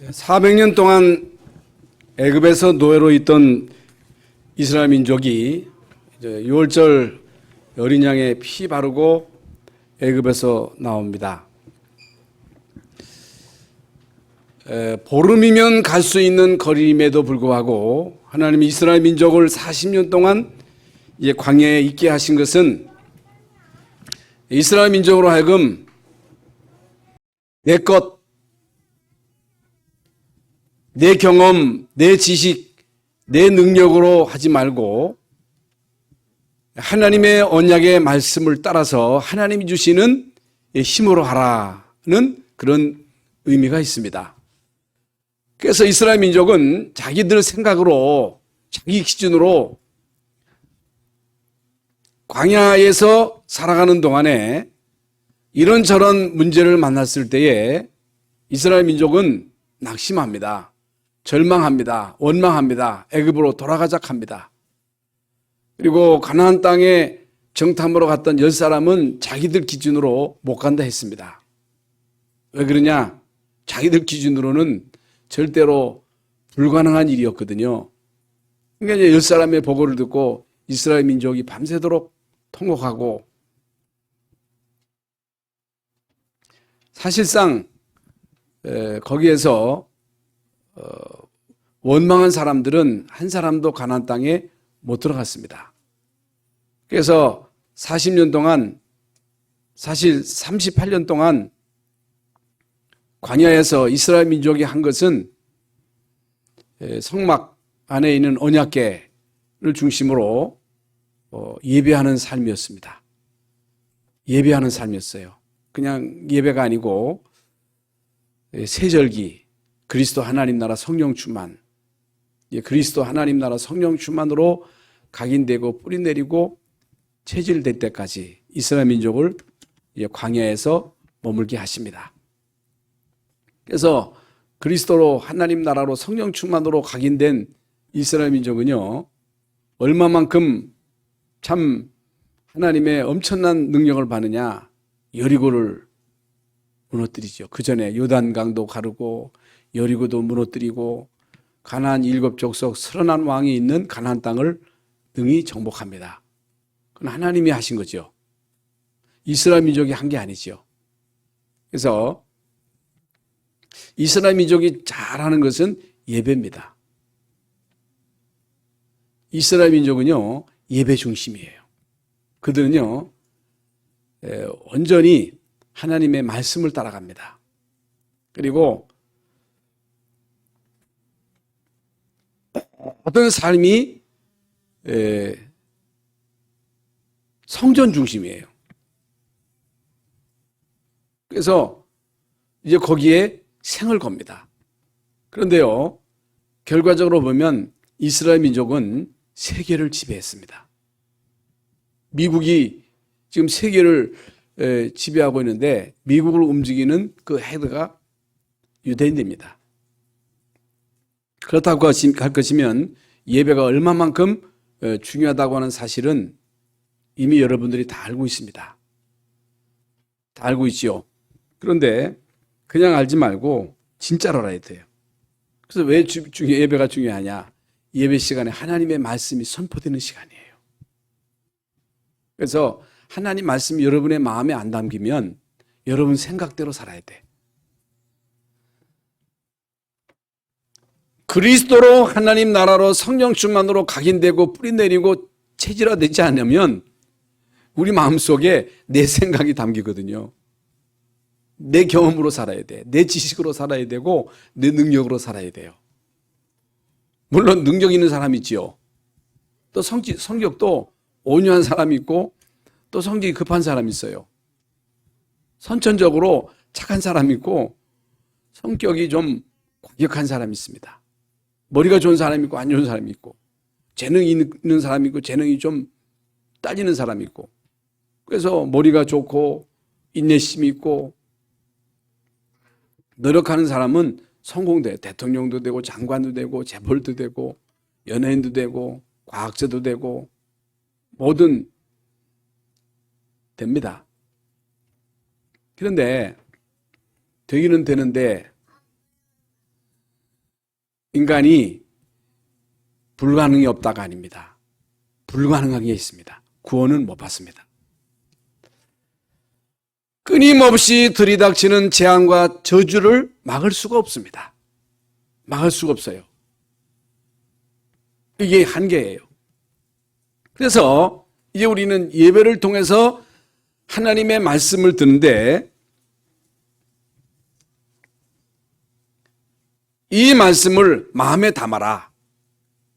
400년 동안 애굽에서 노예로 있던 이스라엘 민족이 이제 6월절 어린 양의 피 바르고 애굽에서 나옵니다. 보름이면 갈 수 있는 거리임에도 불구하고 하나님이 이스라엘 민족을 40년 동안 이제 광야에 있게 하신 것은 이스라엘 민족으로 하여금 내 것, 내 경험, 내 지식, 내 능력으로 하지 말고 하나님의 언약의 말씀을 따라서 하나님이 주시는 힘으로 하라는 그런 의미가 있습니다. 그래서 이스라엘 민족은 자기들 생각으로, 자기 기준으로 광야에서 살아가는 동안에 이런저런 문제를 만났을 때에 이스라엘 민족은 낙심합니다. 절망합니다. 원망합니다. 애굽으로 돌아가자 합니다. 그리고 가나안 땅에 정탐으로 갔던 10사람은 자기들 기준으로 못 간다 했습니다. 왜 그러냐? 자기들 기준으로는 절대로 불가능한 일이었거든요. 그러니까 이제 10사람의 보고를 듣고 이스라엘 민족이 밤새도록 통곡하고, 사실상 거기에서 원망한 사람들은 한 사람도 가나안 땅에 못 들어갔습니다. 그래서 40년 동안, 사실 38년 동안 광야에서 이스라엘 민족이 한 것은 성막 안에 있는 언약궤를 중심으로 예배하는 삶이었습니다. 예배하는 삶이었어요. 그냥 예배가 아니고 세절기, 그리스도 하나님 나라 성령 충만, 그리스도 하나님 나라 성령 충만으로 각인되고 뿌리 내리고 체질될 때까지 이스라엘 민족을 광야에서 머물게 하십니다. 그래서 그리스도로 하나님 나라로 성령 충만으로 각인된 이스라엘 민족은요, 얼마만큼 참 하나님의 엄청난 능력을 받느냐, 여리고를 무너뜨리죠. 그 전에 요단강도 가르고 여리고도 무너뜨리고 가나안 7족속 30한 왕이 있는 가나안 땅을 능히 정복합니다. 그건 하나님이 하신 거죠. 이스라엘 민족이 한 게 아니죠. 그래서 이스라엘 민족이 잘하는 것은 예배입니다. 이스라엘 민족은요, 예배 중심이에요. 그들은요, 온전히 하나님의 말씀을 따라갑니다. 그리고 어떤 삶이 성전 중심이에요. 그래서 이제 거기에 생을 겁니다. 그런데요, 결과적으로 보면 이스라엘 민족은 세계를 지배했습니다. 미국이 지금 세계를 지배하고 있는데 미국을 움직이는 그 헤드가 유대인입니다. 그렇다고 할 것이면 예배가 얼마만큼 중요하다고 하는 사실은 이미 여러분들이 다 알고 있습니다. 다 알고 있지요. 그런데 그냥 알지 말고 진짜로 알아야 돼요. 그래서 왜 예배가 중요하냐? 예배 시간에 하나님의 말씀이 선포되는 시간이에요. 그래서 하나님 말씀이 여러분의 마음에 안 담기면 여러분 생각대로 살아야 돼. 그리스도로 하나님 나라로 성령 충만으로 각인되고 뿌리 내리고 체질화되지 않으면 우리 마음속에 내 생각이 담기거든요. 내 경험으로 살아야 돼. 내 지식으로 살아야 되고 내 능력으로 살아야 돼요. 물론 능력 있는 사람이 있지요. 또 성격도 온유한 사람이 있고 또 성격이 급한 사람이 있어요. 선천적으로 착한 사람이 있고 성격이 좀 과격한 사람이 있습니다. 머리가 좋은 사람이 있고 안 좋은 사람이 있고 재능이 있는 사람이 있고 재능이 좀 딸리는 사람이 있고, 그래서 머리가 좋고 인내심이 있고 노력하는 사람은 성공돼. 대통령도 되고 장관도 되고 재벌도 되고 연예인도 되고 과학자도 되고 뭐든 됩니다. 그런데 되기는 되는데 인간이 불가능이 없다가 아닙니다. 불가능한 게 있습니다. 구원은 못 받습니다. 끊임없이 들이닥치는 재앙과 저주를 막을 수가 없습니다. 막을 수가 없어요. 이게 한계예요. 그래서 이제 우리는 예배를 통해서 하나님의 말씀을 듣는데 이 말씀을 마음에 담아라.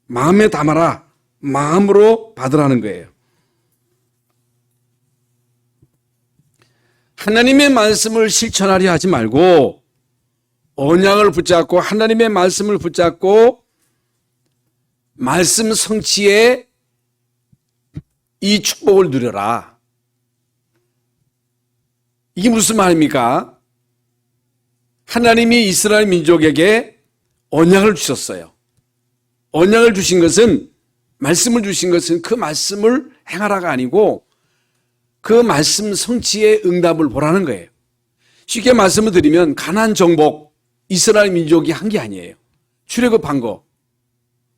마음에 담아라. 마음으로 받으라는 거예요. 하나님의 말씀을 실천하려 하지 말고 언약을 붙잡고 하나님의 말씀을 붙잡고 말씀 성취에 이 축복을 누려라. 이게 무슨 말입니까? 하나님이 이스라엘 민족에게 언약을 주셨어요. 언약을 주신 것은 말씀을 주신 것은 그 말씀을 행하라가 아니고 그 말씀 성취의 응답을 보라는 거예요. 쉽게 말씀을 드리면 가나안 정복 이스라엘 민족이 한 게 아니에요. 출애굽한 거,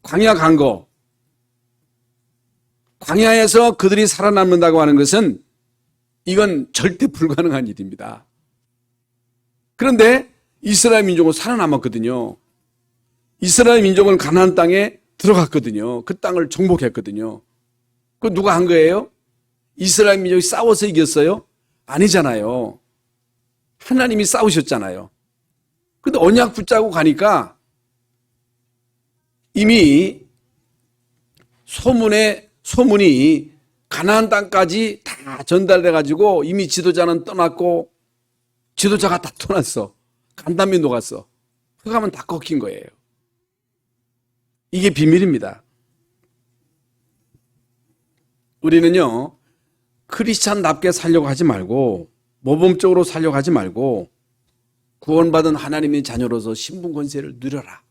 광야 간 거, 광야에서 그들이 살아남는다고 하는 것은 이건 절대 불가능한 일입니다. 그런데 이스라엘 민족은 살아남았거든요. 이스라엘 민족은 가나안 땅에 들어갔거든요. 그 땅을 정복했거든요. 그 누가 한 거예요? 이스라엘 민족이 싸워서 이겼어요? 아니잖아요. 하나님이 싸우셨잖아요. 근데 언약 붙잡고 가니까 이미 소문이 가나안 땅까지 다 전달돼 가지고 이미 지도자는 떠났고 지도자가 다 떠났어. 간담이 녹았어. 흑암은 다 꺾인 거예요. 이게 비밀입니다. 우리는요, 크리스찬답게 살려고 하지 말고 모범적으로 살려고 하지 말고 구원받은 하나님의 자녀로서 신분 권세를 누려라.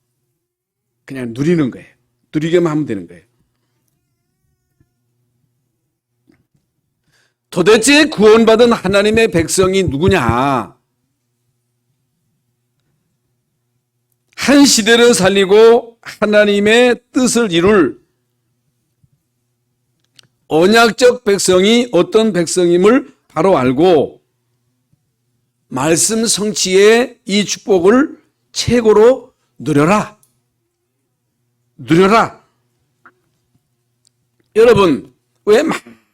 그냥 누리는 거예요. 누리게만 하면 되는 거예요. 도대체 구원받은 하나님의 백성이 누구냐? 한 시대를 살리고 하나님의 뜻을 이룰 언약적 백성이 어떤 백성임을 바로 알고 말씀 성취의 이 축복을 최고로 누려라. 누려라. 여러분, 왜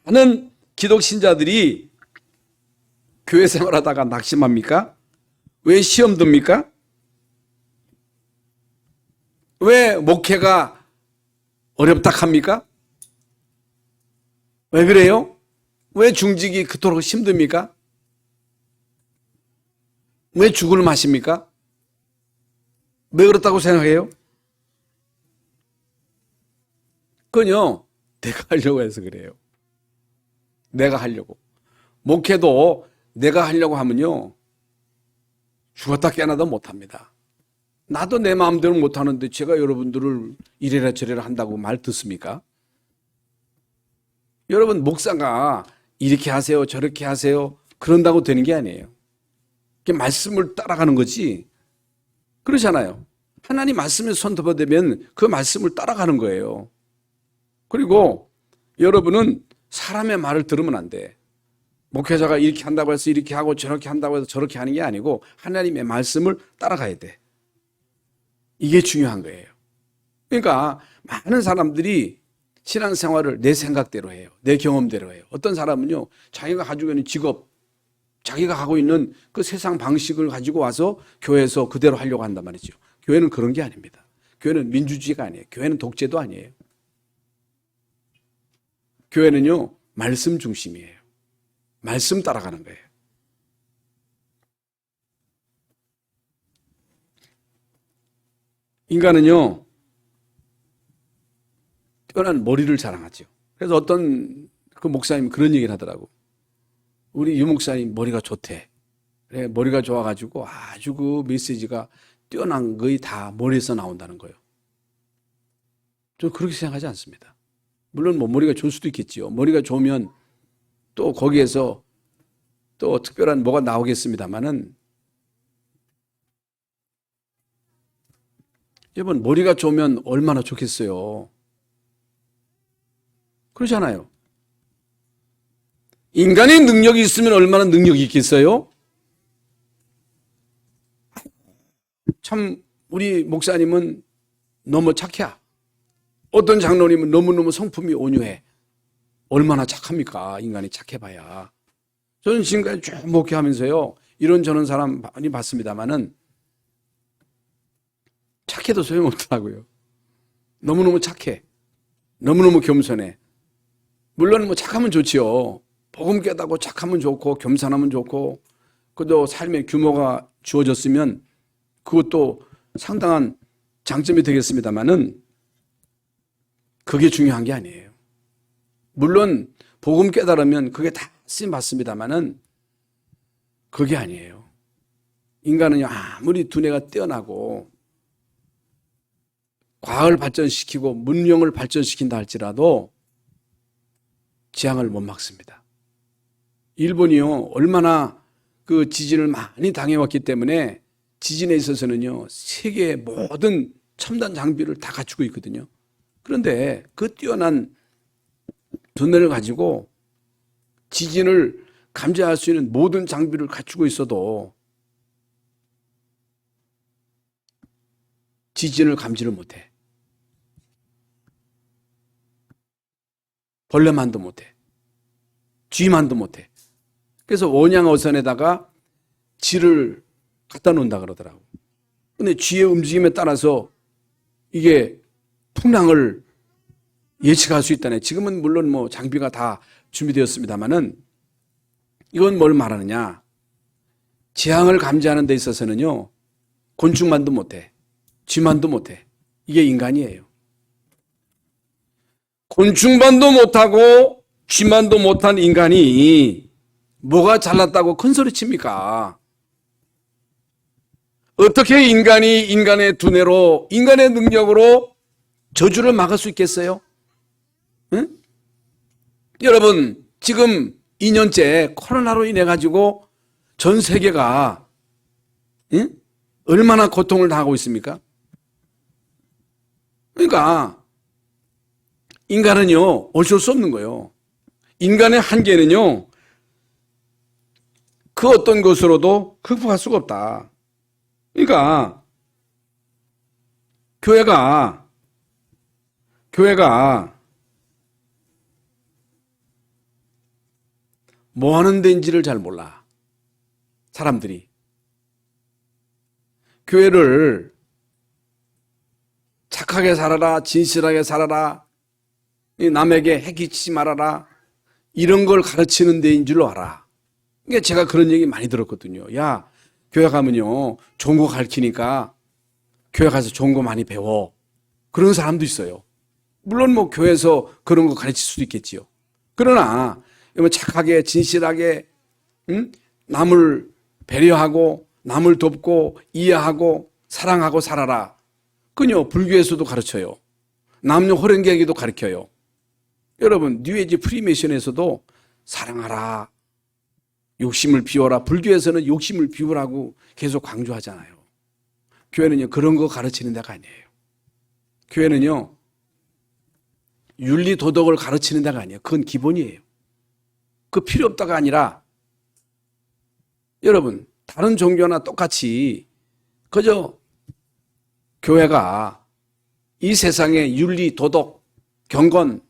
많은 기독 신자들이 교회 생활하다가 낙심합니까? 왜 시험 듭니까? 왜 목회가 어렵다 합니까? 왜 그래요? 왜 중직이 그토록 힘듭니까? 왜 죽을 맛입니까? 왜 그렇다고 생각해요? 그건요, 내가 하려고 해서 그래요. 내가 하려고. 목회도 내가 하려고 하면요, 죽었다 깨어나도 못합니다. 나도 내 마음대로 못하는데 제가 여러분들을 이래라 저래라 한다고 말 듣습니까? 여러분, 목사가 이렇게 하세요 저렇게 하세요 그런다고 되는 게 아니에요. 말씀을 따라가는 거지. 그러잖아요. 하나님 말씀에 손톱어대면 그 말씀을 따라가는 거예요. 그리고 여러분은 사람의 말을 들으면 안 돼. 목회자가 이렇게 한다고 해서 이렇게 하고 저렇게 한다고 해서 저렇게 하는 게 아니고 하나님의 말씀을 따라가야 돼. 이게 중요한 거예요. 그러니까 많은 사람들이 신앙생활을 내 생각대로 해요. 내 경험대로 해요. 어떤 사람은요, 자기가 가지고 있는 직업, 자기가 하고 있는 그 세상 방식을 가지고 와서 교회에서 그대로 하려고 한단 말이죠. 교회는 그런 게 아닙니다. 교회는 민주주의가 아니에요. 교회는 독재도 아니에요. 교회는요, 말씀 중심이에요. 말씀 따라가는 거예요. 인간은요, 뛰어난 머리를 자랑하죠. 그래서 어떤 그 목사님이 그런 얘기를 하더라고. 우리 유 목사님 머리가 좋대. 그래, 머리가 좋아가지고 아주 그 메시지가 뛰어난 거의 다 머리에서 나온다는 거예요. 저는 그렇게 생각하지 않습니다. 물론 뭐 머리가 좋을 수도 있겠지요. 머리가 좋으면 또 거기에서 또 특별한 뭐가 나오겠습니다만은 여러분, 머리가 좋으면 얼마나 좋겠어요. 그러잖아요. 인간의 능력이 있으면 얼마나 능력이 있겠어요? 참 우리 목사님은 너무 착해. 어떤 장로님은 너무너무 성품이 온유해. 얼마나 착합니까? 인간이 착해봐야. 저는 지금까지 쭉 목회하면서요, 이런저런 사람 많이 봤습니다만은 착해도 소용없더라고요. 너무너무 착해. 너무너무 겸손해. 물론 뭐 착하면 좋지요. 복음 깨닫고 착하면 좋고 겸손하면 좋고, 그도 삶의 규모가 주어졌으면 그것도 상당한 장점이 되겠습니다만은 그게 중요한 게 아니에요. 물론 복음 깨달으면 그게 다 쓰임 받습니다만은 그게 아니에요. 인간은요, 아무리 두뇌가 뛰어나고 과학을 발전시키고 문명을 발전시킨다 할지라도 재앙을 못 막습니다. 일본이요, 얼마나 그 지진을 많이 당해왔기 때문에 지진에 있어서는요, 세계의 모든 첨단 장비를 다 갖추고 있거든요. 그런데 그 뛰어난 두뇌를 가지고 지진을 감지할 수 있는 모든 장비를 갖추고 있어도 지진을 감지를 못해. 벌레만도 못해. 쥐만도 못해. 그래서 원양어선에다가 쥐를 갖다 놓는다 그러더라고. 근데 쥐의 움직임에 따라서 이게 풍랑을 예측할 수 있다네. 지금은 물론 뭐 장비가 다 준비되었습니다만은 이건 뭘 말하느냐. 재앙을 감지하는 데 있어서는요, 곤충만도 못해. 쥐만도 못해. 이게 인간이에요. 곤충만도 못하고 쥐만도 못한 인간이 뭐가 잘났다고 큰 소리 칩니까? 어떻게 인간이 인간의 두뇌로, 인간의 능력으로 저주를 막을 수 있겠어요? 응? 여러분, 지금 2년째 코로나로 인해 가지고 전 세계가 얼마나 고통을 당하고 있습니까? 그러니까 인간은요, 어쩔 수 없는 거예요. 인간의 한계는요, 그 어떤 것으로도 극복할 수가 없다. 그러니까 교회가 뭐 하는 데인지를 잘 몰라. 사람들이. 교회를 착하게 살아라, 진실하게 살아라, 남에게 해끼치지 말아라, 이런 걸 가르치는 데인 줄로 알아. 그러니까 제가 그런 얘기 많이 들었거든요. 야, 교회 가면요, 좋은 거 가르치니까 교회 가서 좋은 거 많이 배워. 그런 사람도 있어요. 물론 뭐 교회에서 그런 거 가르칠 수도 있겠지요. 그러나 착하게 진실하게 남을 배려하고 남을 돕고 이해하고 사랑하고 살아라. 그건요, 불교에서도 가르쳐요. 남녀 호랭개기도 가르쳐요. 여러분, 뉴에이지 프리메이션에서도 사랑하라, 욕심을 비워라. 불교에서는 욕심을 비우라고 계속 강조하잖아요. 교회는요, 그런 거 가르치는 데가 아니에요. 교회는요, 윤리 도덕을 가르치는 데가 아니에요. 그건 기본이에요. 그 필요 없다가 아니라, 여러분, 다른 종교나 똑같이 그저 교회가 이 세상의 윤리, 도덕, 경건,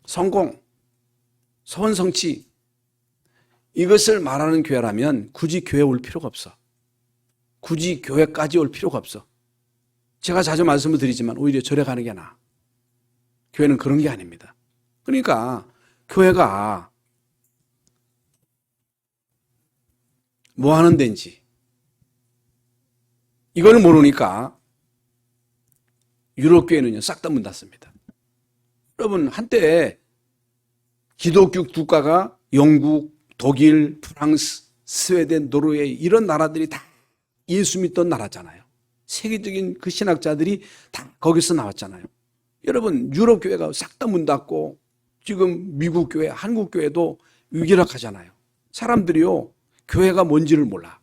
성공, 소원 성취, 이것을 말하는 교회라면 굳이 교회 올 필요가 없어. 굳이 교회까지 올 필요가 없어. 제가 자주 말씀을 드리지만 오히려 절에 가는 게 나아. 교회는 그런 게 아닙니다. 그러니까 교회가 뭐 하는 데인지 이걸 모르니까 유럽교회는요, 싹 다 문 닫습니다. 여러분, 한때 기독교 국가가 영국, 독일, 프랑스, 스웨덴, 노르웨이 이런 나라들이 다 예수 믿던 나라잖아요. 세계적인 그 신학자들이 다 거기서 나왔잖아요. 여러분, 유럽 교회가 싹 다 문 닫고 지금 미국 교회, 한국 교회도 위기락하잖아요. 사람들이요, 교회가 뭔지를 몰라.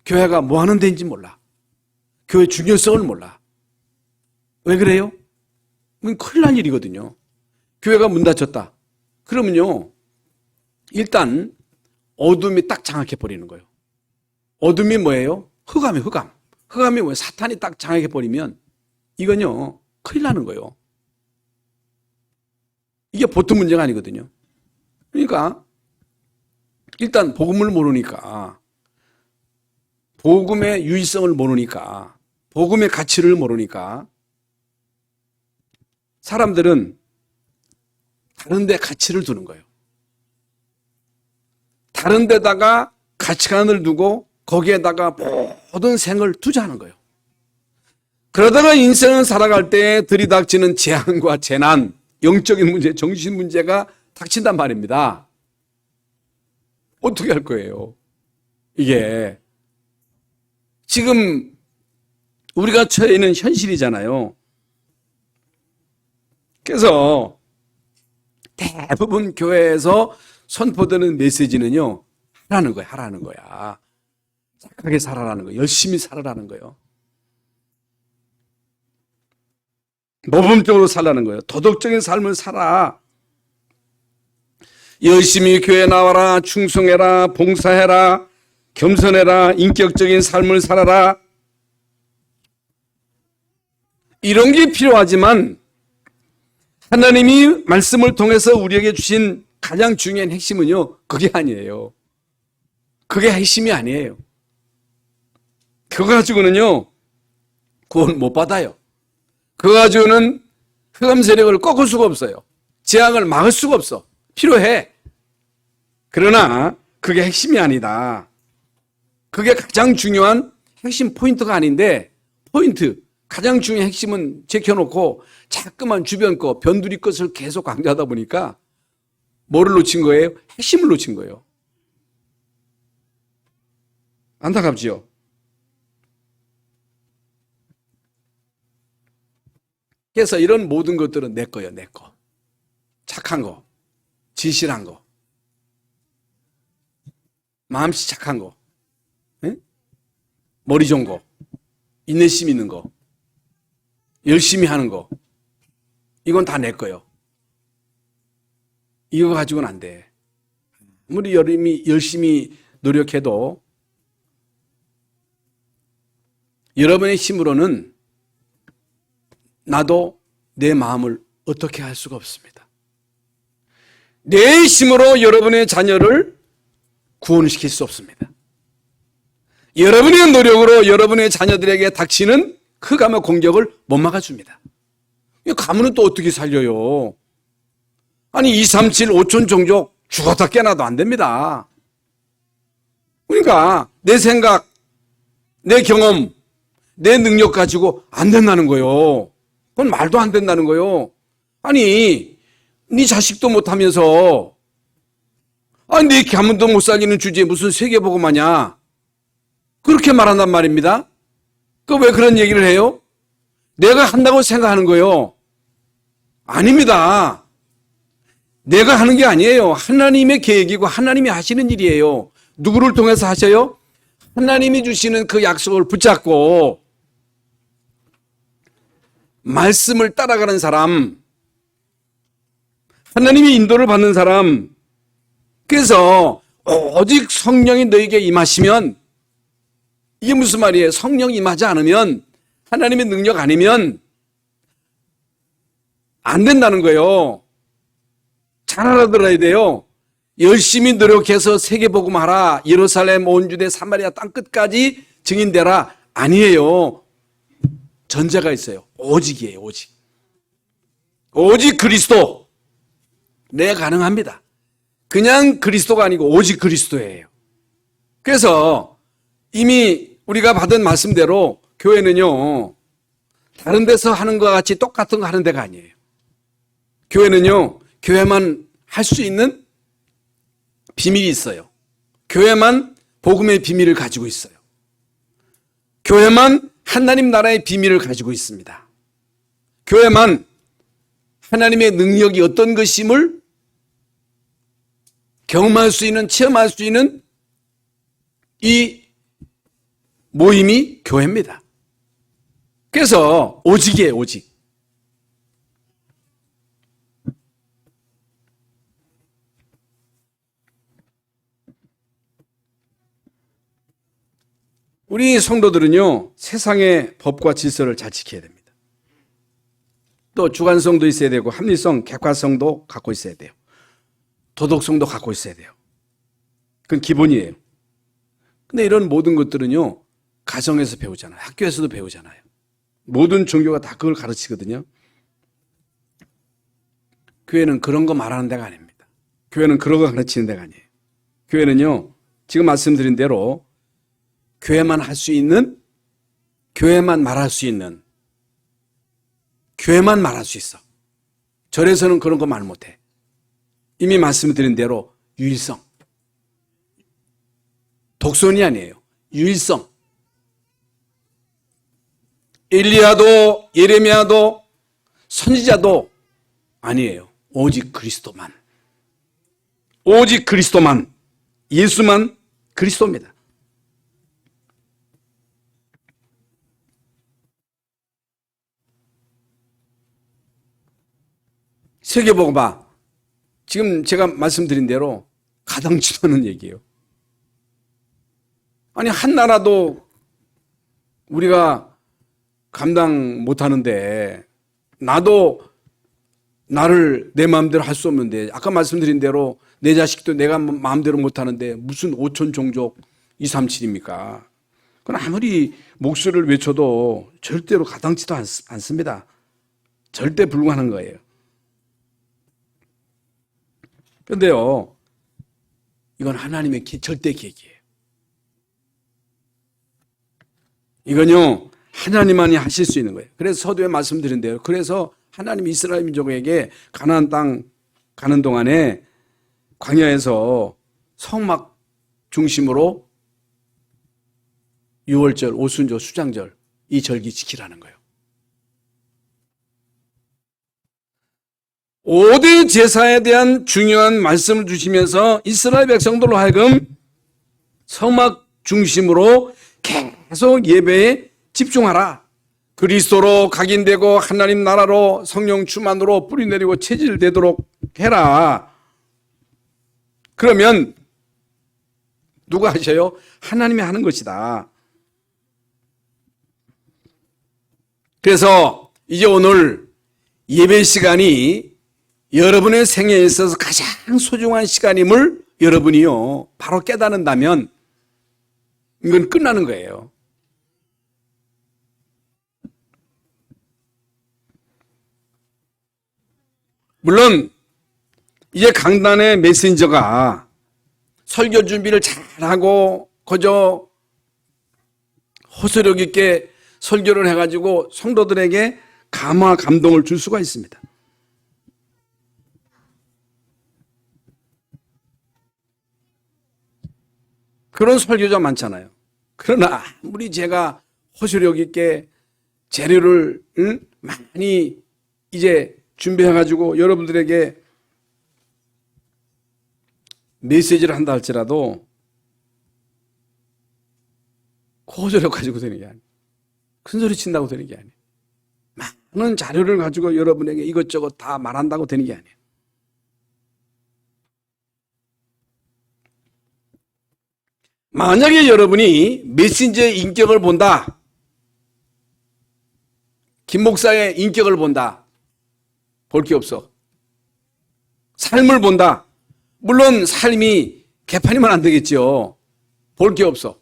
교회가 뭐 하는 데인지 몰라. 교회 중요성을 몰라. 왜 그래요? 이건 큰일 날 일이거든요. 교회가 문 닫혔다. 그러면요, 일단 어둠이 딱 장악해 버리는 거예요. 어둠이 뭐예요? 흑암이 흑암. 흑암이 뭐예요? 사탄이 딱 장악해 버리면 이건요, 큰일 나는 거예요. 이게 보통 문제가 아니거든요. 그러니까 일단 복음을 모르니까, 복음의 유의성을 모르니까, 복음의 가치를 모르니까 사람들은 다른 데 가치를 두는 거예요. 다른 데다가 가치관을 두고 거기에다가 모든 생을 투자하는 거예요. 그러다가 인생을 살아갈 때 들이닥치는 재앙과 재난, 영적인 문제, 정신 문제가 닥친단 말입니다. 어떻게 할 거예요? 이게 지금 우리가 처해 있는 현실이잖아요. 그래서 대부분 교회에서 선포되는 메시지는요, 하라는 거야, 하라는 거야. 착하게 살아라는 거예요. 열심히 살아라는 거예요. 모범적으로 살라는 거예요. 도덕적인 삶을 살아. 열심히 교회 나와라, 충성해라, 봉사해라, 겸손해라, 인격적인 삶을 살아라. 이런 게 필요하지만 하나님이 말씀을 통해서 우리에게 주신 가장 중요한 핵심은요, 그게 아니에요. 그게 핵심이 아니에요. 그거 가지고는요, 구원 못 받아요. 그거 가지고는 흑암 세력을 꺾을 수가 없어요. 재앙을 막을 수가 없어. 필요해. 그러나 그게 핵심이 아니다. 그게 가장 중요한 핵심 포인트가 아닌데, 포인트, 가장 중요한 핵심은 제껴놓고 자꾸만 주변 거, 변두리 것을 계속 강조하다 보니까 뭐를 놓친 거예요? 핵심을 놓친 거예요. 안타깝지요? 그래서 이런 모든 것들은 내 거예요, 내 거. 착한 거, 진실한 거, 마음씨 착한 거, 응? 머리 좋은 거, 인내심 있는 거, 열심히 하는 거, 이건 다 내 거예요. 이거 가지고는 안 돼. 아무리 열심히 노력해도 여러분의 힘으로는 나도 내 마음을 어떻게 할 수가 없습니다. 내 힘으로 여러분의 자녀를 구원시킬 수 없습니다. 여러분의 노력으로 여러분의 자녀들에게 닥치는 흑암의 공격을 못 막아줍니다. 가문은 또 어떻게 살려요? 아니 237 5천 종족 죽었다 깨나도 안 됩니다. 그러니까 내 생각, 내 경험, 내 능력 가지고 안 된다는 거예요. 그건 말도 안 된다는 거예요. 아니 네 자식도 못하면서, 아니 네 가문도 못 살리는 주제에 무슨 세계복음하냐, 그렇게 말한단 말입니다. 그 왜 그런 얘기를 해요? 내가 한다고 생각하는 거예요. 아닙니다. 내가 하는 게 아니에요. 하나님의 계획이고 하나님이 하시는 일이에요. 누구를 통해서 하셔요? 하나님이 주시는 그 약속을 붙잡고 말씀을 따라가는 사람, 하나님의 인도를 받는 사람. 그래서 오직 성령이 너에게 임하시면, 이게 무슨 말이에요? 성령 임하지 않으면, 하나님의 능력 아니면 안 된다는 거예요. 잘 알아들어야 돼요. 열심히 노력해서 세계복음하라, 예루살렘, 온 유대, 사마리아 땅끝까지 증인되라, 아니에요. 전제가 있어요. 오직이에요. 오직. 오직 그리스도. 네, 가능합니다. 그냥 그리스도가 아니고 오직 그리스도예요. 그래서 이미 우리가 받은 말씀대로 교회는요, 다른 데서 하는 것과 같이 똑같은 거 하는 데가 아니에요. 교회는요, 교회만 할 수 있는 비밀이 있어요. 교회만 복음의 비밀을 가지고 있어요. 교회만 하나님 나라의 비밀을 가지고 있습니다. 교회만 하나님의 능력이 어떤 것임을 경험할 수 있는, 체험할 수 있는 이 모임이 교회입니다. 그래서 오직이에요, 오직. 우리 성도들은요, 세상의 법과 질서를 잘 지켜야 됩니다. 또 주관성도 있어야 되고, 합리성, 객관성도 갖고 있어야 돼요. 도덕성도 갖고 있어야 돼요. 그건 기본이에요. 근데 이런 모든 것들은요, 가정에서 배우잖아요. 학교에서도 배우잖아요. 모든 종교가 다 그걸 가르치거든요. 교회는 그런 거 말하는 데가 아닙니다. 교회는 그런 거 가르치는 데가 아니에요. 교회는요, 지금 말씀드린 대로 교회만 할 수 있는, 교회만 말할 수 있는, 교회만 말할 수 있어. 절에서는 그런 거 말 못해. 이미 말씀드린 대로 유일성. 독선이 아니에요. 유일성. 엘리야도 예레미야도 선지자도 아니에요. 오직 그리스도만. 오직 그리스도만. 예수만 그리스도입니다. 세계복음화. 지금 제가 말씀드린 대로 가당치도않은 얘기예요. 아니, 한 나라도 우리가 감당 못하는데, 나도 나를 내 마음대로 할 수 없는데, 아까 말씀드린 대로 내 자식도 내가 마음대로 못하는데 무슨 5천 종족 237입니까? 그건 아무리 목소리를 외쳐도 절대로 가당치도 않습니다. 절대 불가능한 거예요. 그런데요, 이건 하나님의 절대 계획이에요. 이건요, 하나님만이 하실 수 있는 거예요. 그래서 서두에 말씀드린 대로, 그래서 하나님이 이스라엘 민족에게 가나안 땅 가는 동안에 광야에서 성막 중심으로 유월절, 오순절, 수장절 이 절기 지키라는 거예요. 5대 제사에 대한 중요한 말씀을 주시면서 이스라엘 백성들로 하여금 성막 중심으로 계속 예배에 집중하라. 그리스도로 각인되고 하나님 나라로 성령 충만으로 뿌리내리고 체질되도록 해라. 그러면 누가 하셔요? 하나님이 하는 것이다. 그래서 이제 오늘 예배 시간이 여러분의 생애에 있어서 가장 소중한 시간임을 여러분이요, 바로 깨닫는다면 이건 끝나는 거예요. 물론 이제 강단의 메신저가 설교 준비를 잘하고 그저 호소력 있게 설교를 해가지고 성도들에게 감화 감동을 줄 수가 있습니다. 그런 설교자 많잖아요. 그러나 아무리 제가 호소력 있게 재료를 많이 이제 준비해가지고 여러분들에게 메시지를 한다 할지라도 호소력 가지고 되는 게 아니에요. 큰 소리 친다고 되는 게 아니에요. 많은 자료를 가지고 여러분에게 이것저것 다 말한다고 되는 게 아니에요. 만약에 여러분이 메신저의 인격을 본다, 김 목사의 인격을 본다, 볼 게 없어. 삶을 본다. 물론 삶이 개판이면 안 되겠죠. 볼 게 없어.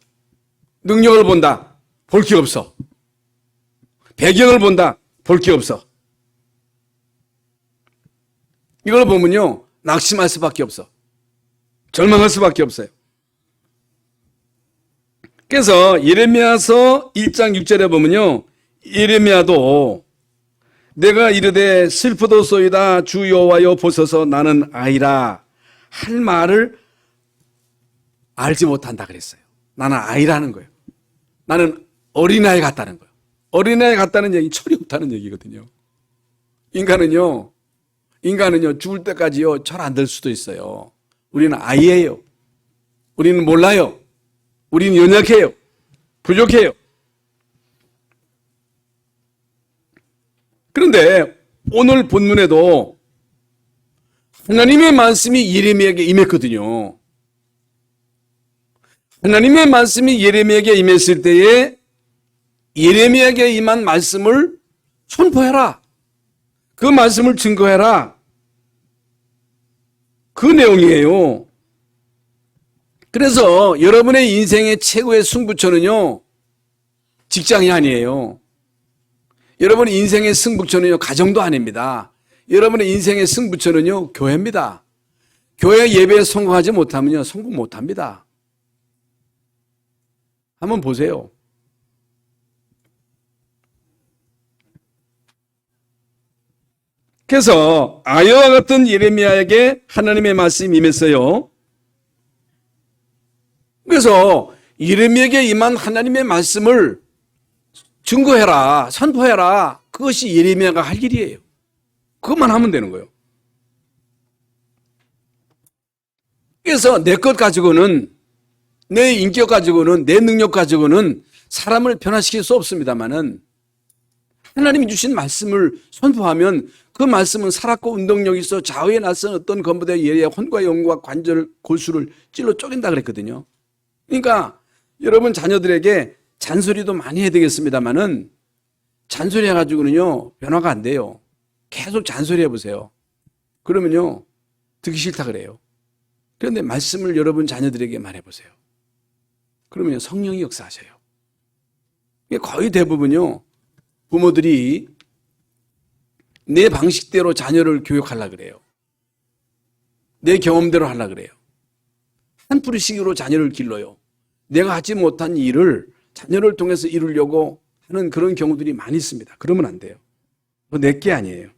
능력을 본다. 볼 게 없어. 배경을 본다. 볼 게 없어. 이걸 보면요, 낙심할 수밖에 없어. 절망할 수밖에 없어요. 그래서 예레미야서 1장 6절에 보면요, 예레미야도 내가 이르되 슬프도소이다 주 여호와여 보소서 나는 아이라 할 말을 알지 못한다 그랬어요. 나는 아이라는 거예요. 나는 어린아이 같다는 거예요. 어린아이 같다는 얘기 철이 없다는 얘기거든요. 인간은요 죽을 때까지요 철 안 들 수도 있어요. 우리는 아이예요. 우리는 몰라요. 우리는 연약해요. 부족해요. 그런데 오늘 본문에도 하나님의 말씀이 예레미야에게 임했거든요. 하나님의 말씀이 예레미야에게 임했을 때에 예레미야에게 임한 말씀을 선포해라. 그 말씀을 증거해라. 그 내용이에요. 그래서 여러분의 인생의 최고의 승부처는요, 직장이 아니에요. 여러분의 인생의 승부처는요, 가정도 아닙니다. 여러분의 인생의 승부처는요, 교회입니다. 교회 예배에 성공하지 못하면요, 성공 못합니다. 한번 보세요. 그래서 아이와 같은 예레미야에게 하나님의 말씀이 임했어요. 그래서 예레미야에게 임한 하나님의 말씀을 증거해라, 선포해라. 그것이 예레미야가 할 일이에요. 그것만 하면 되는 거예요. 그래서 내 것 가지고는, 내 인격 가지고는, 내 능력 가지고는 사람을 변화시킬 수 없습니다만은 하나님이 주신 말씀을 선포하면 그 말씀은 살았고 운동력이 있어 좌우에 낯선 어떤 검부대 예리에 혼과 영과 관절 골수를 찔러 쪼갠다 그랬거든요. 그러니까 여러분 자녀들에게 잔소리도 많이 해야 되겠습니다만은 잔소리 해가지고는요 변화가 안 돼요. 계속 잔소리 해보세요. 그러면요 듣기 싫다 그래요. 그런데 말씀을 여러분 자녀들에게 말해보세요. 그러면요 성령이 역사하셔요. 거의 대부분요 부모들이 내 방식대로 자녀를 교육하려고 그래요. 내 경험대로 하려고 그래요. 한 뿌리씩으로 자녀를 길러요. 내가 하지 못한 일을 자녀를 통해서 이루려고 하는 그런 경우들이 많이 있습니다. 그러면 안 돼요. 그거 내 게 아니에요.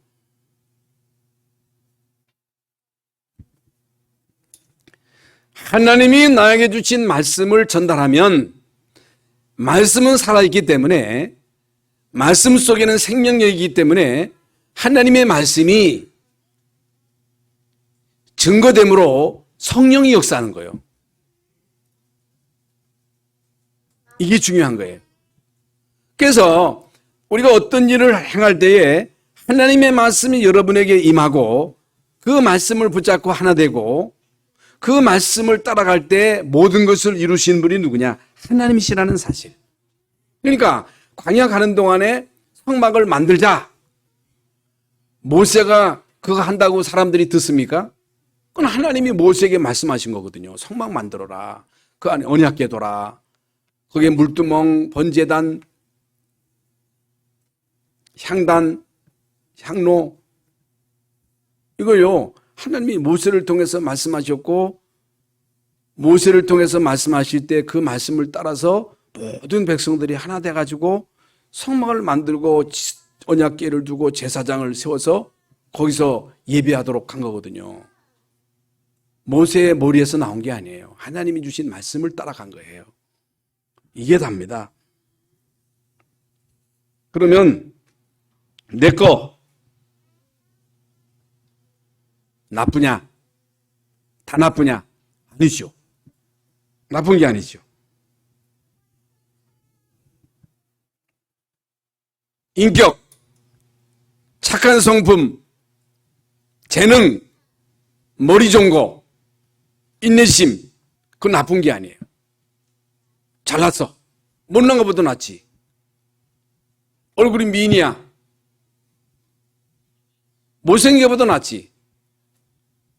하나님이 나에게 주신 말씀을 전달하면 말씀은 살아있기 때문에 말씀 속에는 생명력이기 때문에 하나님의 말씀이 증거됨으로 성령이 역사하는 거예요. 이게 중요한 거예요. 그래서 우리가 어떤 일을 행할 때에 하나님의 말씀이 여러분에게 임하고 그 말씀을 붙잡고 하나 되고 그 말씀을 따라갈 때 모든 것을 이루신 분이 누구냐? 하나님이시라는 사실. 그러니까 광야 가는 동안에 성막을 만들자. 모세가 그거 한다고 사람들이 듣습니까? 그건 하나님이 모세에게 말씀하신 거거든요. 성막 만들어라. 그 안에 언약궤 둬라. 거기에 물두멍, 번제단, 향단, 향로 이거요. 하나님이 모세를 통해서 말씀하셨고 모세를 통해서 말씀하실 때 그 말씀을 따라서 모든 백성들이 하나 돼가지고 성막을 만들고 언약궤를 두고 제사장을 세워서 거기서 예배하도록 한 거거든요. 모세의 머리에서 나온 게 아니에요. 하나님이 주신 말씀을 따라간 거예요. 이게 답니다. 그러면 내 거 나쁘냐? 다 나쁘냐? 아니죠. 나쁜 게 아니죠. 인격, 착한 성품, 재능, 머리 좋은 거, 인내심, 그건 나쁜 게 아니에요. 잘났어. 못난 것보다 낫지. 얼굴이 미인이야. 못생긴 것보다 낫지.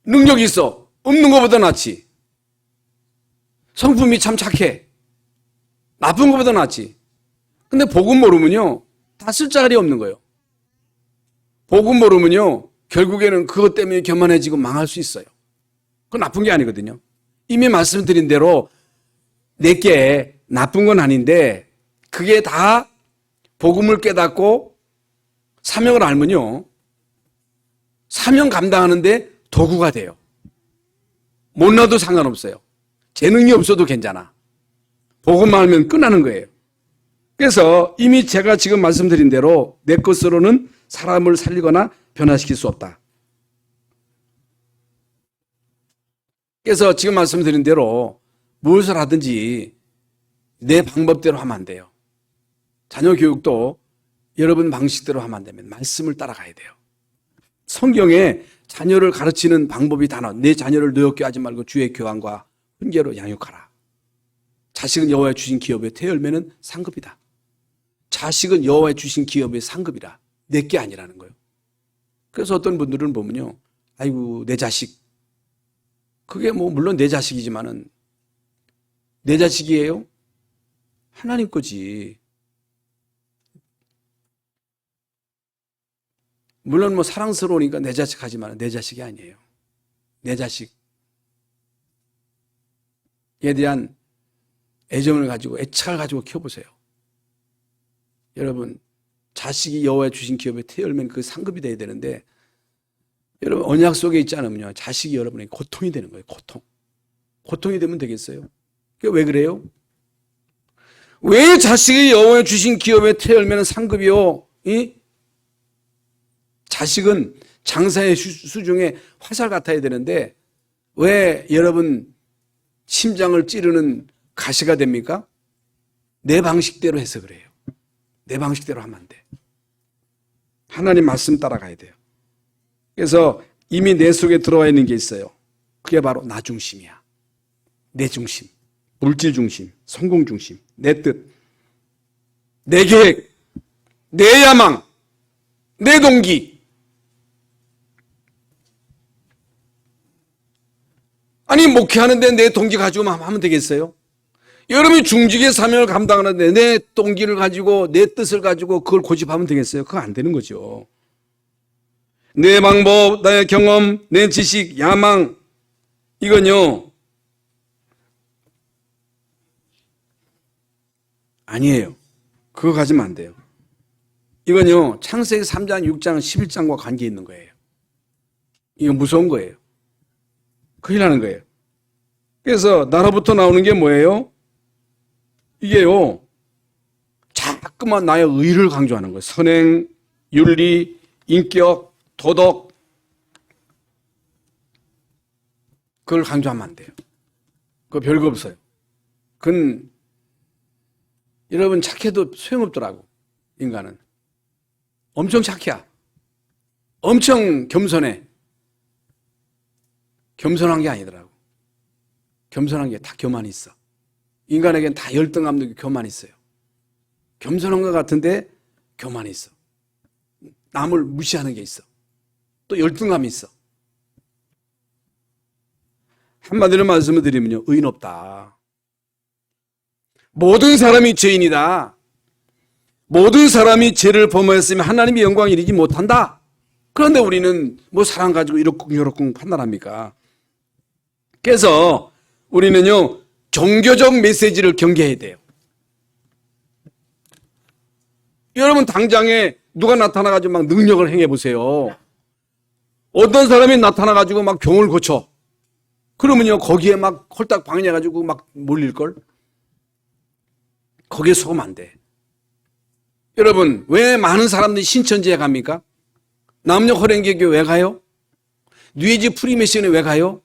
능력이 있어. 없는 것보다 낫지. 성품이 참 착해. 나쁜 것보다 낫지. 근데 복음 모르면요. 다 쓸 자갈이 없는 거예요. 복음 모르면요. 결국에는 그것 때문에 교만해지고 망할 수 있어요. 그건 나쁜 게 아니거든요. 이미 말씀드린 대로 내게 나쁜 건 아닌데 그게 다 복음을 깨닫고 사명을 알면요. 사명 감당하는데 도구가 돼요. 못나도 상관없어요. 재능이 없어도 괜찮아. 복음만 알면 끝나는 거예요. 그래서 이미 제가 지금 말씀드린 대로 내 것으로는 사람을 살리거나 변화시킬 수 없다. 그래서 지금 말씀드린 대로 무엇을 하든지 내 방법대로 하면 안 돼요. 자녀 교육도 여러분 방식대로 하면 안 되면 말씀을 따라가야 돼요. 성경에 자녀를 가르치는 방법이 다 나와. 내 자녀를 노엽게 하지 말고 주의 교환과 훈계로 양육하라. 자식은 여호와의 주신 기업의 태열매는 상급이다. 자식은 여호와의 주신 기업의 상급이라. 내 게 아니라는 거예요. 그래서 어떤 분들은 보면요, 아이고 내 자식, 그게 뭐 물론 내 자식이지만은 내 자식이에요? 하나님 거지. 물론 뭐 사랑스러우니까 내 자식 하지만 내 자식이 아니에요. 내 자식에 대한 애정을 가지고 애착을 가지고 키워보세요. 여러분, 자식이 여호와의 주신 기업의 태열면 그 상급이 돼야 되는데, 여러분 언약 속에 있지 않으면요, 자식이 여러분에게 고통이 되는 거예요. 고통이 되면 되겠어요? 그게 왜 그래요? 왜 자식이 여호와의 주신 기업의 태열면 상급이요? 자식은 장사의 수중에 화살 같아야 되는데 왜 여러분 심장을 찌르는 가시가 됩니까? 내 방식대로 해서 그래요. 내 방식대로 하면 안 돼. 하나님 말씀 따라가야 돼요. 그래서 이미 내 속에 들어와 있는 게 있어요. 그게 바로 나 중심이야. 내 중심, 물질 중심, 성공 중심, 내 뜻, 내 계획, 내 야망, 내 동기. 아니 목회하는데 내 동기 가지고만 하면 되겠어요? 여러분이 중직의 사명을 감당하는데 내 동기를 가지고 내 뜻을 가지고 그걸 고집하면 되겠어요? 그거 안 되는 거죠. 내 방법, 나의 경험, 내 지식, 야망, 이건요 아니에요. 그거 가지면 안 돼요. 이건요 창세기 3장, 6장, 11장과 관계 있는 거예요. 이거 무서운 거예요. 큰일 나는 거예요. 그래서 나로부터 나오는 게 뭐예요? 이게요, 자꾸만 나의 의를 강조하는 거예요. 선행, 윤리, 인격, 도덕. 그걸 강조하면 안 돼요. 그거 별거 없어요. 그건 여러분 착해도 소용없더라고. 인간은 엄청 착해야, 엄청 겸손해. 겸손한 게 아니더라고. 겸손한 게 다 교만이 있어. 인간에겐 다 열등감도 교만이 있어요. 겸손한 것 같은데 교만이 있어. 남을 무시하는 게 있어. 또 열등감이 있어. 한마디로 말씀을 드리면요, 의인 없다. 모든 사람이 죄인이다. 모든 사람이 죄를 범하였으면 하나님의 영광을 이루지 못한다. 그런데 우리는 뭐 사람 가지고 이렇쿵저렇쿵 판단합니까? 그래서 우리는요, 종교적 메시지를 경계해야 돼요. 여러분 당장에 누가 나타나가지고 막 능력을 행해보세요. 어떤 사람이 나타나가지고 막 병을 고쳐. 그러면요, 거기에 막 홀딱 방해가지고 막 몰릴걸? 거기에 속으면 안 돼. 여러분, 왜 많은 사람들이 신천지에 갑니까? 남녀호랭개교 왜 가요? 뉴에이지 프리메이션에 왜 가요?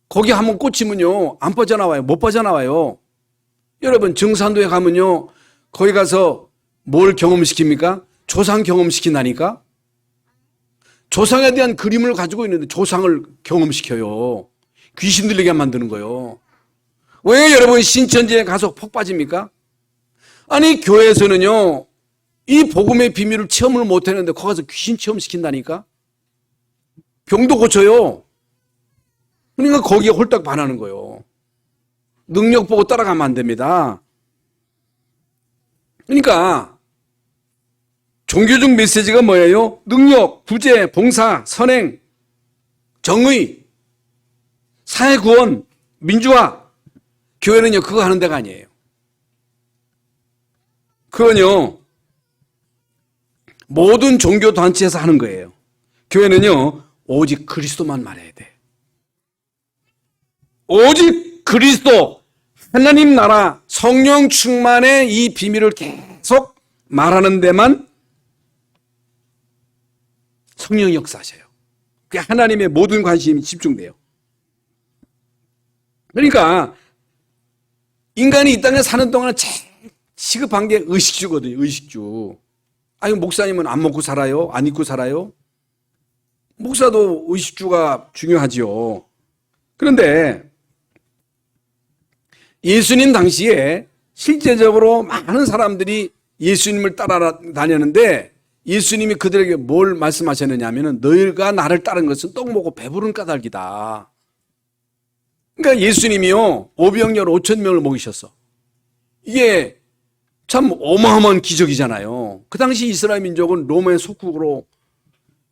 거기 한번 꽂히면요, 안 빠져나와요. 못 빠져나와요. 여러분, 증산도에 가면요, 거기 가서 뭘 경험시킵니까? 조상 경험시킨다니까? 조상에 대한 그림을 가지고 있는데 조상을 경험시켜요. 귀신 들리게 만드는 거예요. 왜 여러분 신천지에 가서 폭 빠집니까? 아니, 교회에서는요, 이 복음의 비밀을 체험을 못 했는데 거기 가서 귀신 체험시킨다니까? 병도 고쳐요. 그러니까 거기에 홀딱 반하는 거예요. 능력 보고 따라가면 안 됩니다. 그러니까 종교적 메시지가 뭐예요? 능력, 구제, 봉사, 선행, 정의, 사회구원, 민주화. 교회는요, 그거 하는 데가 아니에요. 그건요, 모든 종교단체에서 하는 거예요. 교회는요, 오직 그리스도만 말해야 돼. 오직 그리스도, 하나님 나라, 성령 충만의 이 비밀을 계속 말하는 데만 성령이 역사하셔요. 그게 하나님의 모든 관심이 집중돼요. 그러니까 인간이 이 땅에 사는 동안 제일 시급한 게 의식주거든요. 의식주. 아니, 목사님은 안 먹고 살아요? 안 입고 살아요? 목사도 의식주가 중요하지요. 그런데 예수님 당시에 실제적으로 많은 사람들이 예수님을 따라다녔는데 예수님이 그들에게 뭘 말씀하셨느냐 하면은 너희가 나를 따른 것은 떡 먹고 배부른 까닭이다. 그러니까 예수님이요 5병열 5천 명을 먹이셨어. 이게 참 어마어마한 기적이잖아요. 그 당시 이스라엘 민족은 로마의 속국으로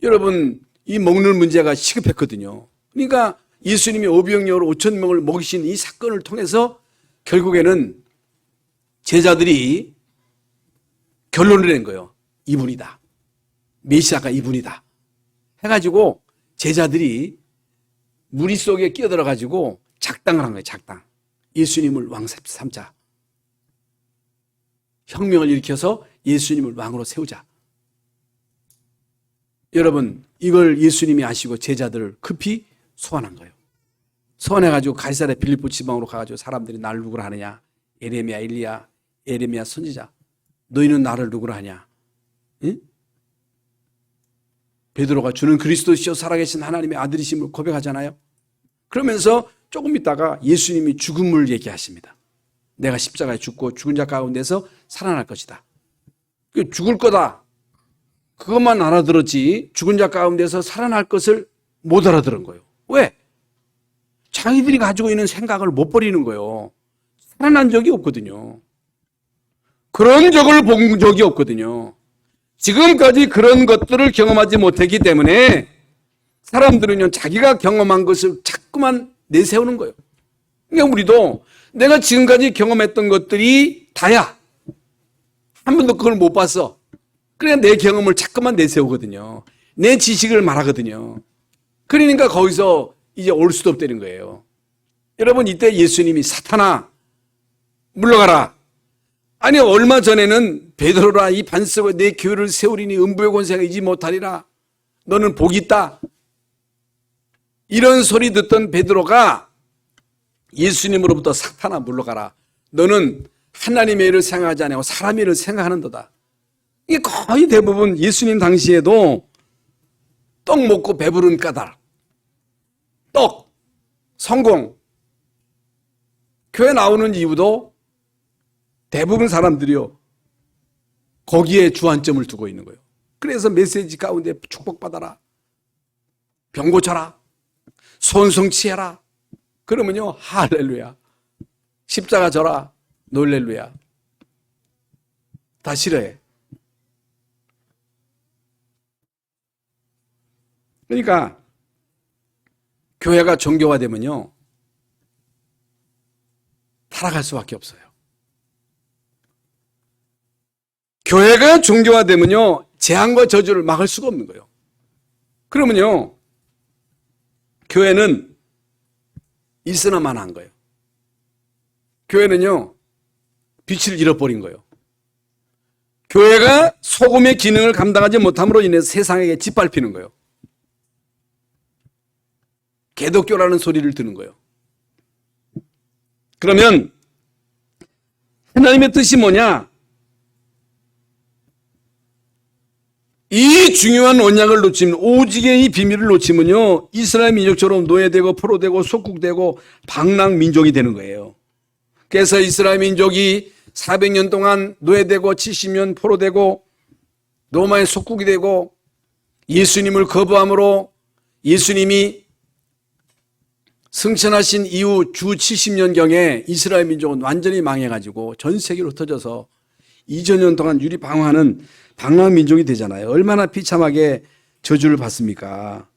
여러분 이 먹는 문제가 시급했거든요. 그러니까 예수님이 5병열 5천 명을 먹이신 이 사건을 통해서 결국에는 제자들이 결론을 낸 거예요. 이분이다. 메시아가 이분이다. 해가지고 제자들이 무리 속에 끼어들어가지고 작당을 한 거예요. 작당. 예수님을 왕 삼자. 혁명을 일으켜서 예수님을 왕으로 세우자. 여러분 이걸 예수님이 아시고 제자들을 급히 소환한 거예요. 소환해가지고 가이사랴 빌립보 지방으로 가가지고 사람들이 나를 누구라 하느냐. 에레미야 엘리야 에레미야 선지자. 너희는 나를 누구라 하냐. 응? 베드로가 주는 그리스도시요 살아계신 하나님의 아들이심을 고백하잖아요. 그러면서 조금 있다가 예수님이 죽음을 얘기하십니다. 내가 십자가에 죽고 죽은 자 가운데서 살아날 것이다. 죽을 거다. 그것만 알아들었지 죽은 자 가운데서 살아날 것을 못 알아들은 거예요. 왜? 자기들이 가지고 있는 생각을 못 버리는 거예요. 살아난 적이 없거든요. 그런 적을 본 적이 없거든요. 지금까지 그런 것들을 경험하지 못했기 때문에 사람들은요 자기가 경험한 것을 자꾸만 내세우는 거예요. 그러니까 우리도 내가 지금까지 경험했던 것들이 다야. 한 번도 그걸 못 봤어. 그래 내 경험을 자꾸만 내세우거든요. 내 지식을 말하거든요. 그러니까 거기서 이제 올 수도 없다는 거예요. 여러분 이때 예수님이 사탄아 물러가라. 아니 얼마 전에는 베드로라 이 반석에 내 교회를 세우리니 음부의 권세가 이지 못하리라. 너는 복이 있다. 이런 소리 듣던 베드로가 예수님으로부터 사탄아 물러가라. 너는 하나님의 일을 생각하지 않고 사람의 일을 생각하는도다. 이게 거의 대부분 예수님 당시에도 떡 먹고 배부른 까닭, 떡, 성공, 교회 나오는 이유도 대부분 사람들이요 거기에 주안점을 두고 있는 거예요. 그래서 메시지 가운데 축복받아라, 병 고쳐라, 손성취해라. 그러면요 할렐루야, 십자가 져라, 놀렐루야. 다 싫어해. 그러니까 교회가 종교화되면요 타락할 수밖에 없어요. 교회가 종교화되면요 재앙과 저주를 막을 수가 없는 거예요. 그러면요 교회는 있으나만 한 거예요. 교회는요 빛을 잃어버린 거예요. 교회가 소금의 기능을 감당하지 못함으로 인해서 세상에게 짓밟히는 거예요. 개독교라는 소리를 듣는 거예요. 그러면 하나님의 뜻이 뭐냐? 이 중요한 언약을 놓치면, 오직의 이 비밀을 놓치면요 이스라엘 민족처럼 노예되고 포로되고 속국되고 방랑 민족이 되는 거예요. 그래서 이스라엘 민족이 400년 동안 노예되고 70년 포로되고 로마의 속국이 되고 예수님을 거부함으로 예수님이 승천하신 이후 주 70년경에 이스라엘 민족은 완전히 망해가지고 전 세계로 흩어져서 2000년 동안 유리방황하는 방랑민족이 되잖아요. 얼마나 비참하게 저주를 받습니까?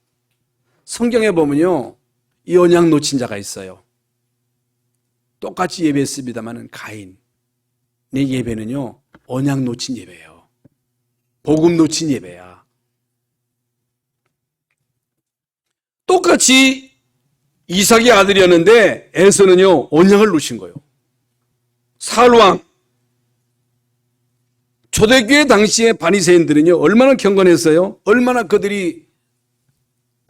성경에 보면요 이 언약 놓친 자가 있어요. 똑같이 예배했습니다마는 가인. 내 예배는요 언약 놓친 예배예요. 복음 놓친 예배야. 똑같이 이삭이 아들이었는데 에서는요 언약을 놓친 거예요. 사울왕. 초대교회 당시의 바리새인들은요 얼마나 경건했어요? 얼마나 그들이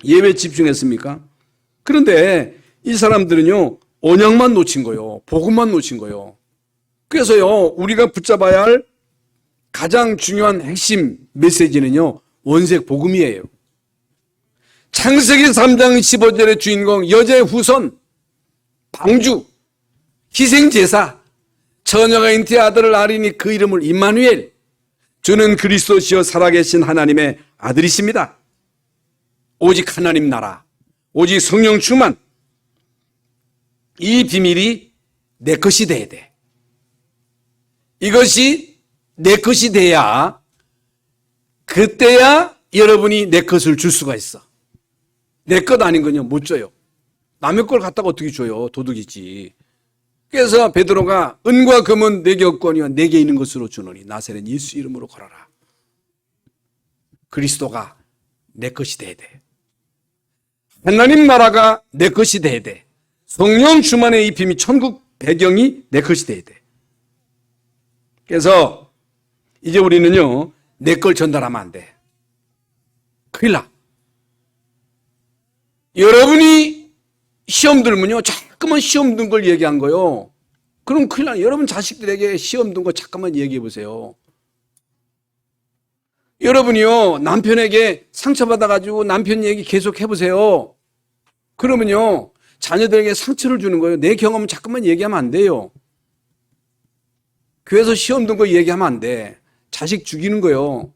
예배에 집중했습니까? 그런데 이 사람들은요 언약만 놓친 거예요. 복음만 놓친 거예요. 그래서요 우리가 붙잡아야 할 가장 중요한 핵심 메시지는요, 원색 복음이에요. 창세기 3장 15절의 주인공 여자의 후손, 방주, 희생제사, 처녀가 잉태의 아들을 낳으리니 그 이름을 임마누엘, 주는 그리스도시요 살아계신 하나님의 아들이십니다. 오직 하나님 나라, 오직 성령 충만, 이 비밀이 내 것이 돼야 돼. 이것이 내 것이 돼야, 그때야 여러분이 내 것을 줄 수가 있어. 내 것 아닌 건요 못 줘요. 남의 걸 갖다가 어떻게 줘요? 도둑이지. 그래서 베드로가 은과 금은 내게 없거니와 내게 있는 것으로 주노니 나사렛 예수 이름으로 걸어라. 그리스도가 내 것이 돼야 돼. 하나님 나라가 내 것이 돼야 돼. 성령 충만의 이 비밀, 천국 배경이 내 것이 돼야 돼. 그래서 이제 우리는요 내 걸 전달하면 안 돼. 큰일 나. 여러분이 시험 들면요 자꾸만 시험 든 걸 얘기한 거요. 그럼 큰일 나요. 여러분 자식들에게 시험 든 거 잠깐만 얘기해 보세요. 여러분이요 남편에게 상처받아가지고 남편 얘기 계속 해보세요. 그러면요 자녀들에게 상처를 주는 거예요. 내 경험 자꾸만 얘기하면 안 돼요. 교회에서 시험 든 거 얘기하면 안 돼. 자식 죽이는 거요.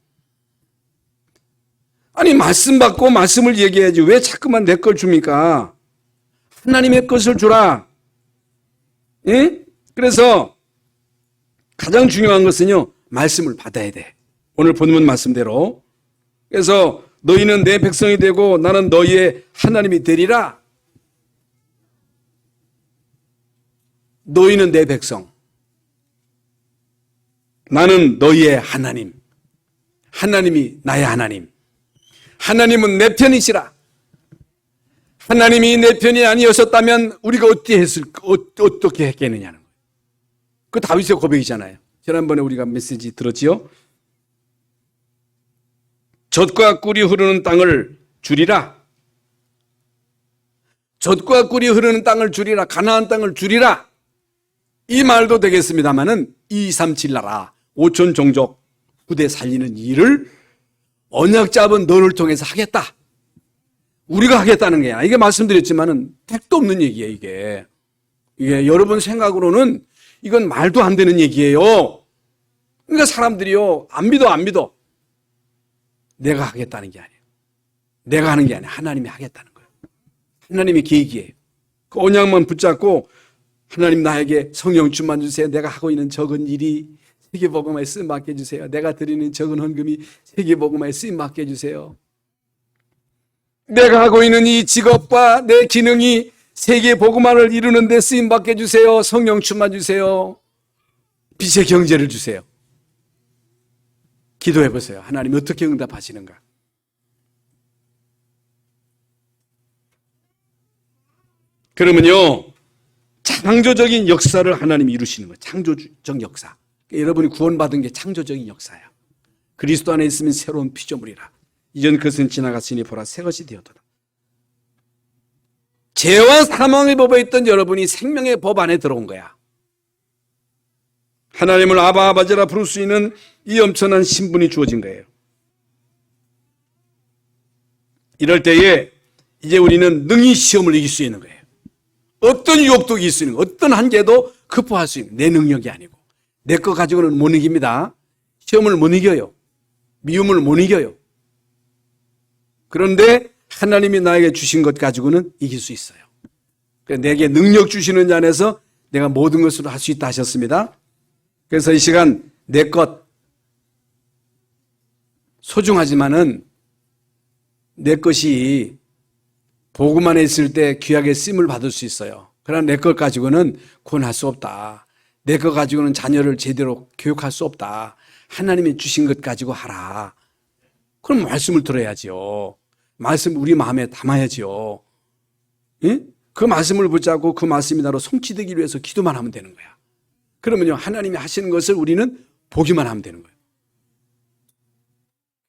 아니 말씀 받고 말씀을 얘기해야지 왜 자꾸만 내 걸 줍니까? 하나님의 것을 주라. 예? 그래서 가장 중요한 것은요 말씀을 받아야 돼. 오늘 본문 말씀대로. 그래서 너희는 내 백성이 되고 나는 너희의 하나님이 되리라. 너희는 내 백성, 나는 너희의 하나님. 하나님이 나의 하나님. 하나님은 내 편이시라. 하나님이 내 편이 아니었었다면 우리가 어떻게 했겠느냐는 거예요. 그 다윗의 고백이잖아요. 지난번에 우리가 메시지 들었지요. 젖과 꿀이 흐르는 땅을 주리라. 젖과 꿀이 흐르는 땅을 주리라. 가나안 땅을 주리라. 이 말도 되겠습니다마는 237 나라 5천 종족 후대 살리는 일을 언약 잡은 너를 통해서 하겠다. 우리가 하겠다는 게 아니라, 이게 말씀드렸지만은 택도 없는 얘기예요. 이게 여러분 생각으로는 이건 말도 안 되는 얘기예요. 그러니까 사람들이요 안 믿어. 내가 하겠다는 게 아니에요. 내가 하는 게 아니에요. 하나님이 하겠다는 거예요. 하나님의 계획이에요. 그 언약만 붙잡고 하나님 나에게 성령 충만 주세요. 내가 하고 있는 적은 일이 세계복음화에 쓰임 받게 해주세요. 내가 드리는 적은 헌금이 세계복음화에 쓰임 받게 해주세요. 내가 하고 있는 이 직업과 내 기능이 세계복음화를 이루는 데 쓰임 받게 해주세요. 성령 충만 주세요. 빛의 경제를 주세요. 기도해 보세요. 하나님 어떻게 응답하시는가? 그러면요 창조적인 역사를 하나님이 이루시는 거예요. 창조적 역사. 여러분이 구원받은 게 창조적인 역사야. 그리스도 안에 있으면 새로운 피조물이라. 이전 그것은 지나갔으니 보라 새 것이 되었도다. 죄와 사망의 법에 있던 여러분이 생명의 법 안에 들어온 거야. 하나님을 아바 아버지라 부를 수 있는 이 엄청난 신분이 주어진 거예요. 이럴 때에 이제 우리는 능히 시험을 이길 수 있는 거예요. 어떤 유혹도 이길 수 있는 거예요. 어떤 한계도 극복할 수 있는 내 능력이 아니고 내 거 가지고는 못 이깁니다. 시험을 못 이겨요. 미움을 못 이겨요. 그런데 하나님이 나에게 주신 것 가지고는 이길 수 있어요. 내게 능력 주시는 자 안에서 내가 모든 것으로 할 수 있다 하셨습니다. 그래서 이 시간 내 것 소중하지만은 내 것이 복음 안에 있을 때 귀하게 쓰임을 받을 수 있어요. 그러나 내 것 가지고는 구원할 수 없다. 내 것 가지고는 자녀를 제대로 교육할 수 없다. 하나님이 주신 것 가지고 하라. 그럼 말씀을 들어야지요. 말씀 우리 마음에 담아야지요. 예? 그 말씀을 붙잡고 그 말씀이 나로 성취되기 위해서 기도만 하면 되는 거야. 그러면요 하나님이 하시는 것을 우리는 보기만 하면 되는 거예요.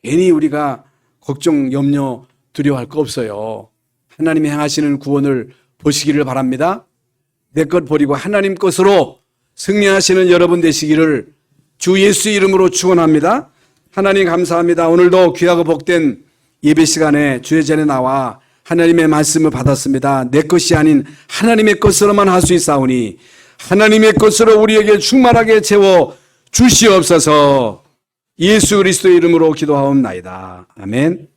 괜히 우리가 걱정, 염려, 두려워할 거 없어요. 하나님이 행하시는 구원을 보시기를 바랍니다. 내 것 버리고 하나님 것으로 승리하시는 여러분 되시기를 주 예수 이름으로 축원합니다. 하나님 감사합니다. 오늘도 귀하고 복된 예배 시간에 주의 전에 나와 하나님의 말씀을 받았습니다. 내 것이 아닌 하나님의 것으로만 할 수 있사오니 하나님의 것으로 우리에게 충만하게 채워 주시옵소서. 예수 그리스도의 이름으로 기도하옵나이다. 아멘.